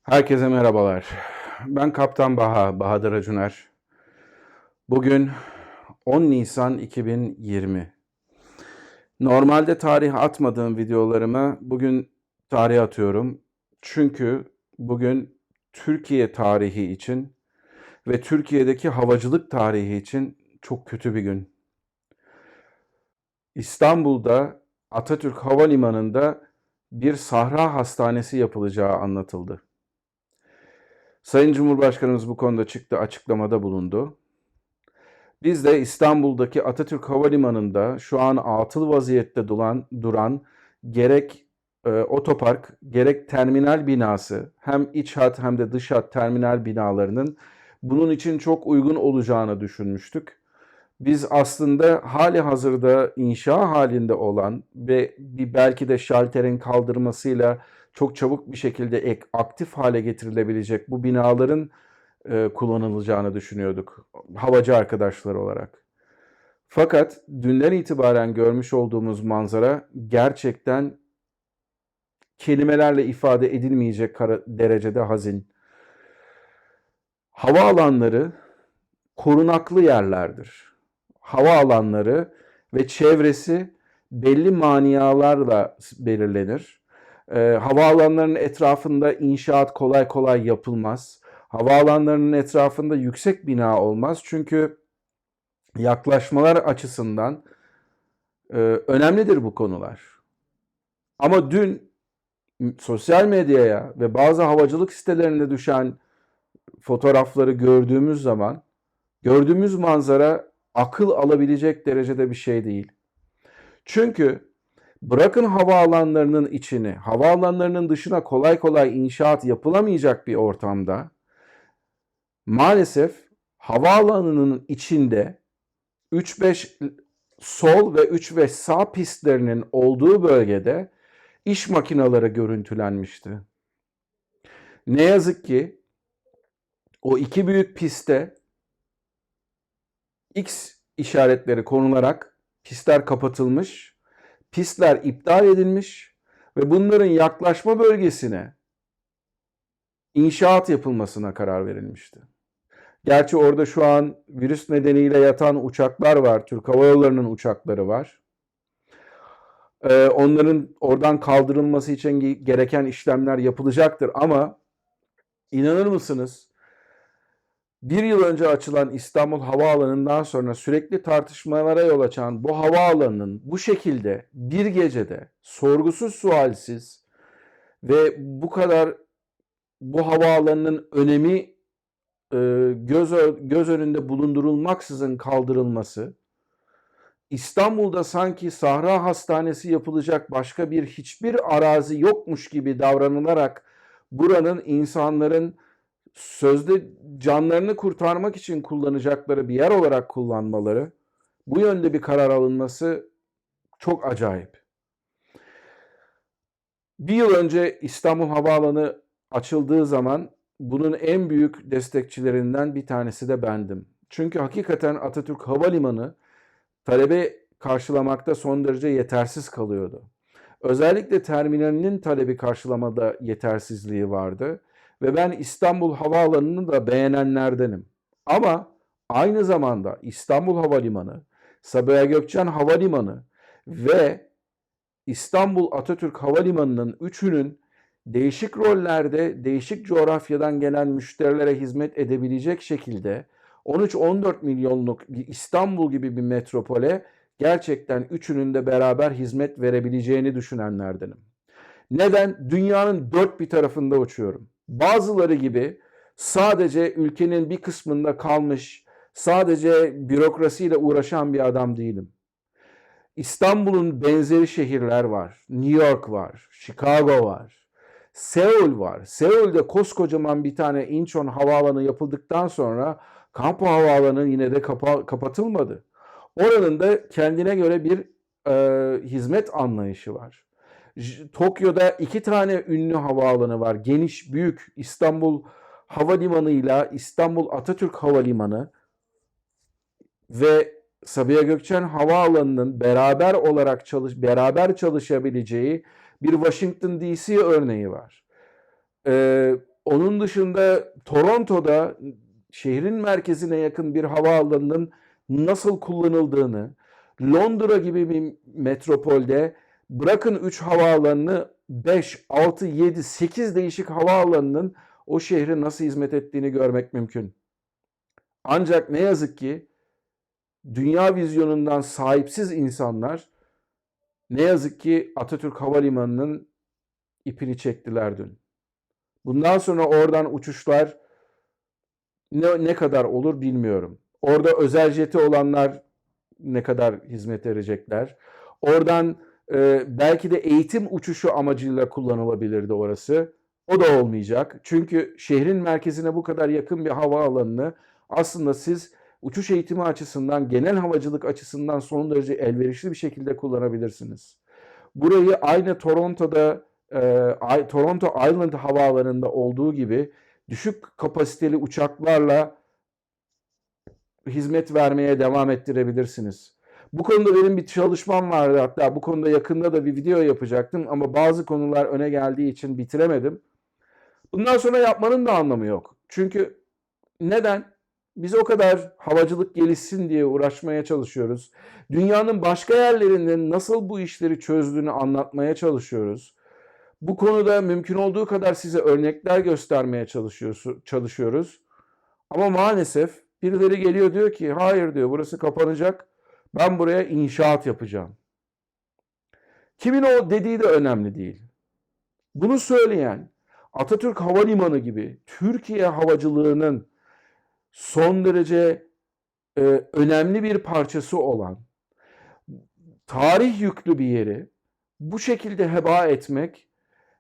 Herkese merhabalar. Ben Kaptan Bahadır Acuner. Bugün 10 Nisan 2020. Normalde tarih atmadığım videolarımı bugün tarihe atıyorum. Çünkü bugün Türkiye tarihi için ve Türkiye'deki havacılık tarihi için çok kötü bir gün. İstanbul'da Atatürk Havalimanı'nda bir sahra hastanesi yapılacağı anlatıldı. Sayın Cumhurbaşkanımız bu konuda çıktı, açıklamada bulundu. Biz de İstanbul'daki Atatürk Havalimanı'nda şu an atıl vaziyette duran gerek otopark, gerek terminal binası, hem iç hat hem de dış hat terminal binalarının bunun için çok uygun olacağını düşünmüştük. Biz aslında hali hazırda inşa halinde olan ve belki de şalterin kaldırmasıyla çok çabuk bir şekilde aktif hale getirilebilecek bu binaların kullanılacağını düşünüyorduk havacı arkadaşlar olarak. Fakat dünden itibaren görmüş olduğumuz manzara gerçekten kelimelerle ifade edilmeyecek derecede hazin. Havaalanları korunaklı yerlerdir. Havaalanları ve çevresi belli manialarla belirlenir. Havaalanlarının etrafında inşaat kolay kolay yapılmaz. Havaalanlarının etrafında yüksek bina olmaz. Çünkü yaklaşmalar açısından önemlidir bu konular. Ama dün sosyal medyaya ve bazı havacılık sitelerinde düşen fotoğrafları gördüğümüz zaman gördüğümüz manzara akıl alabilecek derecede bir şey değil. Çünkü bırakın havaalanlarının içini, havaalanlarının dışına kolay kolay inşaat yapılamayacak bir ortamda maalesef havaalanının içinde 3-5 sol ve 3-5 sağ pistlerinin olduğu bölgede iş makineleri görüntülenmişti. Ne yazık ki o iki büyük piste X işaretleri konularak pistler kapatılmış, pistler iptal edilmiş ve bunların yaklaşma bölgesine inşaat yapılmasına karar verilmişti. Gerçi orada şu an virüs nedeniyle yatan uçaklar var, Türk Hava Yolları'nın uçakları var. Onların oradan kaldırılması için gereken işlemler yapılacaktır ama inanır mısınız? Bir yıl önce açılan İstanbul Havaalanı'ndan sonra sürekli tartışmalara yol açan bu havaalanının bu şekilde bir gecede sorgusuz sualsiz ve bu kadar bu havaalanının önemi göz önünde bulundurulmaksızın kaldırılması, İstanbul'da sanki Sahra Hastanesi yapılacak başka hiçbir arazi yokmuş gibi davranılarak buranın insanların sözde canlarını kurtarmak için kullanacakları bir yer olarak kullanmaları, bu yönde bir karar alınması çok acayip. Bir yıl önce İstanbul Havaalanı açıldığı zaman bunun en büyük destekçilerinden bir tanesi de bendim. Çünkü hakikaten Atatürk Havalimanı talebe karşılamakta son derece yetersiz kalıyordu. Özellikle terminalinin talebi karşılamada yetersizliği vardı ve ben İstanbul Havaalanı'nı da beğenenlerdenim. Ama aynı zamanda İstanbul Havalimanı, Sabiha Gökçen Havalimanı ve İstanbul Atatürk Havalimanı'nın üçünün değişik rollerde, değişik coğrafyadan gelen müşterilere hizmet edebilecek şekilde 13-14 milyonluk İstanbul gibi bir metropole gerçekten üçünün de beraber hizmet verebileceğini düşünenlerdenim. Neden? Dünyanın dört bir tarafında uçuyorum. Bazıları gibi sadece ülkenin bir kısmında kalmış, sadece bürokrasiyle uğraşan bir adam değilim. İstanbul'un benzeri şehirler var. New York var, Chicago var, Seul var. Seul'de koskocaman bir tane Incheon havaalanı yapıldıktan sonra Kampo Havaalanı yine de kapatılmadı. Oranın da kendine göre bir hizmet anlayışı var. Tokyo'da 2 tane ünlü havaalanı var. Geniş, büyük İstanbul Havalimanı ile İstanbul Atatürk Havalimanı ve Sabiha Gökçen Havaalanı'nın beraber çalışabileceği bir Washington DC örneği var. Onun dışında Toronto'da şehrin merkezine yakın bir havaalanının nasıl kullanıldığını, Londra gibi bir metropolde bırakın 3 havaalanını 5, 6, 7, 8 değişik havaalanının o şehre nasıl hizmet ettiğini görmek mümkün. Ancak ne yazık ki dünya vizyonundan sahipsiz insanlar ne yazık ki Atatürk Havalimanı'nın ipini çektiler dün. Bundan sonra oradan uçuşlar ne kadar olur bilmiyorum. Orada özel jeti olanlar ne kadar hizmet verecekler. Oradan belki de eğitim uçuşu amacıyla kullanılabilirdi orası. O da olmayacak. Çünkü şehrin merkezine bu kadar yakın bir havaalanını aslında siz uçuş eğitimi açısından, genel havacılık açısından son derece elverişli bir şekilde kullanabilirsiniz. Burayı aynı Toronto Island havaalanında olduğu gibi düşük kapasiteli uçaklarla hizmet vermeye devam ettirebilirsiniz. Bu konuda benim bir çalışmam vardı, hatta bu konuda yakında da bir video yapacaktım ama bazı konular öne geldiği için bitiremedim. Bundan sonra yapmanın da anlamı yok. Çünkü neden? Biz o kadar havacılık gelişsin diye uğraşmaya çalışıyoruz. Dünyanın başka yerlerinde nasıl bu işleri çözdüğünü anlatmaya çalışıyoruz. Bu konuda mümkün olduğu kadar size örnekler göstermeye çalışıyoruz. Ama maalesef birileri geliyor diyor ki hayır diyor, burası kapanacak. Ben buraya inşaat yapacağım. Kimin o dediği de önemli değil. Bunu söyleyen Atatürk Havalimanı gibi Türkiye havacılığının son derece önemli bir parçası olan tarih yüklü bir yeri bu şekilde heba etmek,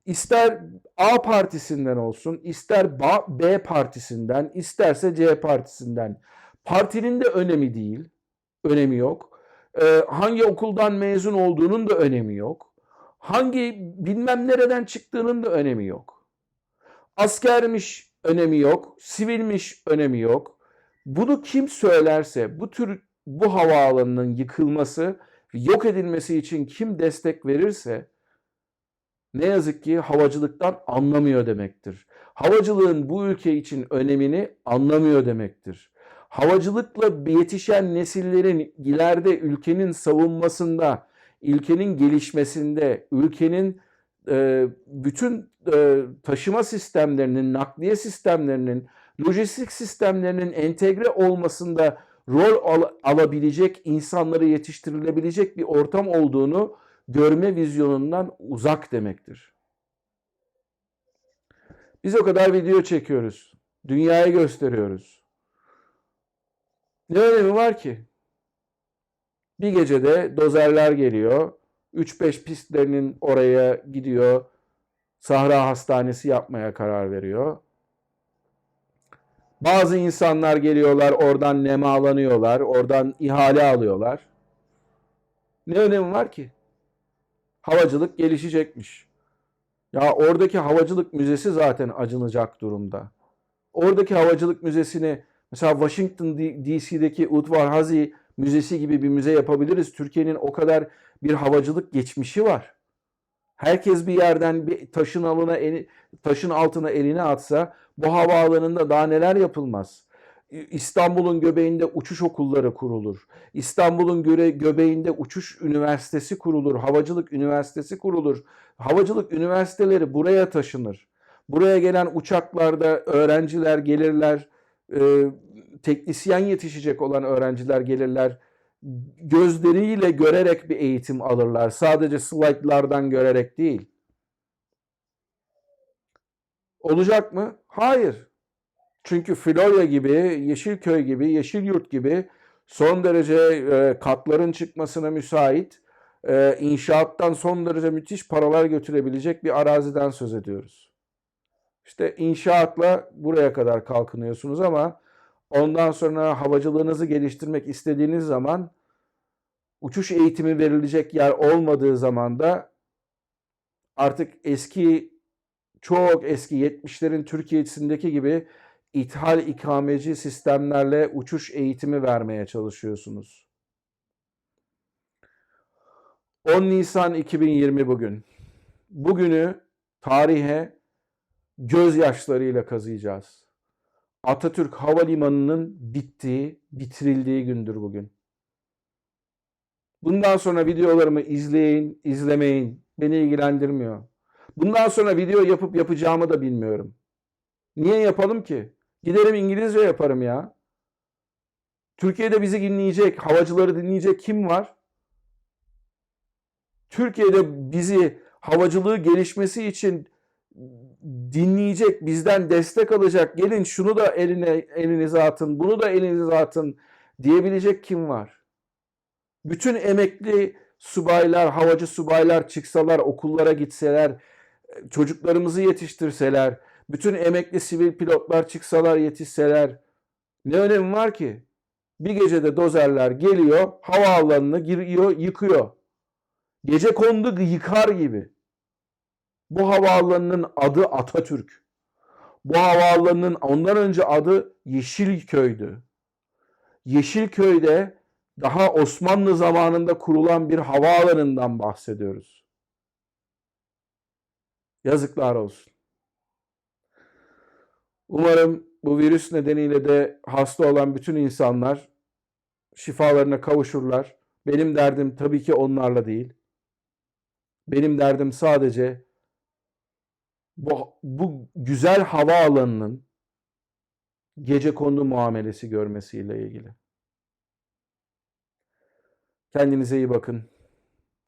ister A partisinden olsun, ister B partisinden, isterse C partisinden. Partinin de önemi değil, önemi yok. Hangi okuldan mezun olduğunun da önemi yok. Hangi bilmem nereden çıktığının da önemi yok. Askermiş önemi yok, sivilmiş önemi yok. Bunu kim söylerse, bu havaalanının yıkılması, yok edilmesi için kim destek verirse ne yazık ki havacılıktan anlamıyor demektir. Havacılığın bu ülke için önemini anlamıyor demektir. Havacılıkla yetişen nesillerin ileride ülkenin savunmasında, ülkenin gelişmesinde, ülkenin bütün taşıma sistemlerinin, nakliye sistemlerinin, lojistik sistemlerinin entegre olmasında rol alabilecek, insanları yetiştirilebilecek bir ortam olduğunu görme vizyonundan uzak demektir. Biz o kadar video çekiyoruz. Dünyaya gösteriyoruz. Ne önemi var ki? Bir gecede dozerler geliyor. 3-5 pistlerinin oraya gidiyor. Sahra Hastanesi yapmaya karar veriyor. Bazı insanlar geliyorlar, oradan nemalanıyorlar, oradan ihale alıyorlar. Ne önemi var ki? Havacılık gelişecekmiş. Ya oradaki havacılık müzesi zaten acınacak durumda. Oradaki havacılık müzesini mesela Washington DC'deki Utvar Hazy Müzesi gibi bir müze yapabiliriz. Türkiye'nin o kadar bir havacılık geçmişi var. Herkes bir yerden bir taşın altına elini atsa bu havaalanında daha neler yapılmaz? İstanbul'un göbeğinde uçuş okulları kurulur. İstanbul'un göbeğinde uçuş üniversitesi kurulur. Havacılık üniversitesi kurulur. Havacılık üniversiteleri buraya taşınır. Buraya gelen uçaklarda öğrenciler gelirler, teknisyen yetişecek olan öğrenciler gelirler. Gözleriyle görerek bir eğitim alırlar. Sadece slaytlardan görerek değil. Olacak mı? Hayır. Çünkü Florya gibi, Yeşilköy gibi, Yeşilyurt gibi son derece katların çıkmasına müsait, inşaattan son derece müthiş paralar götürebilecek bir araziden söz ediyoruz. İşte inşaatla buraya kadar kalkınıyorsunuz ama ondan sonra havacılığınızı geliştirmek istediğiniz zaman uçuş eğitimi verilecek yer olmadığı zaman da artık çok eski 70'lerin Türkiye'sindeki gibi ithal ikameci sistemlerle uçuş eğitimi vermeye çalışıyorsunuz. 10 Nisan 2020 bugün. Bugünü tarihe gözyaşlarıyla kazıyacağız. Atatürk Havalimanı'nın bittiği, bitirildiği gündür bugün. Bundan sonra videolarımı izleyin, izlemeyin. Beni ilgilendirmiyor. Bundan sonra video yapıp yapacağımı da bilmiyorum. Niye yapalım ki? Giderim İngilizce yaparım ya. Türkiye'de bizi dinleyecek, havacıları dinleyecek kim var? Türkiye'de bizi havacılığı gelişmesi için dinleyecek, bizden destek alacak, gelin şunu da elinize atın, bunu da elinize atın diyebilecek kim var? Bütün emekli subaylar, havacı subaylar çıksalar, okullara gitseler, çocuklarımızı yetiştirseler, bütün emekli sivil pilotlar çıksalar, yetişseler ne önemi var ki? Bir gecede dozerler geliyor, havaalanına giriyor, yıkıyor. Gecekondu yıkar gibi. Bu havaalanının adı Atatürk. Bu havaalanının ondan önce adı Yeşilköy'dü. Yeşilköy'de daha Osmanlı zamanında kurulan bir havaalanından bahsediyoruz. Yazıklar olsun. Umarım bu virüs nedeniyle de hasta olan bütün insanlar şifalarına kavuşurlar. Benim derdim tabii ki onlarla değil. Benim derdim sadece bu güzel havaalanının gecekondu muamelesi görmesiyle ilgili. Kendinize iyi bakın.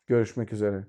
Görüşmek üzere.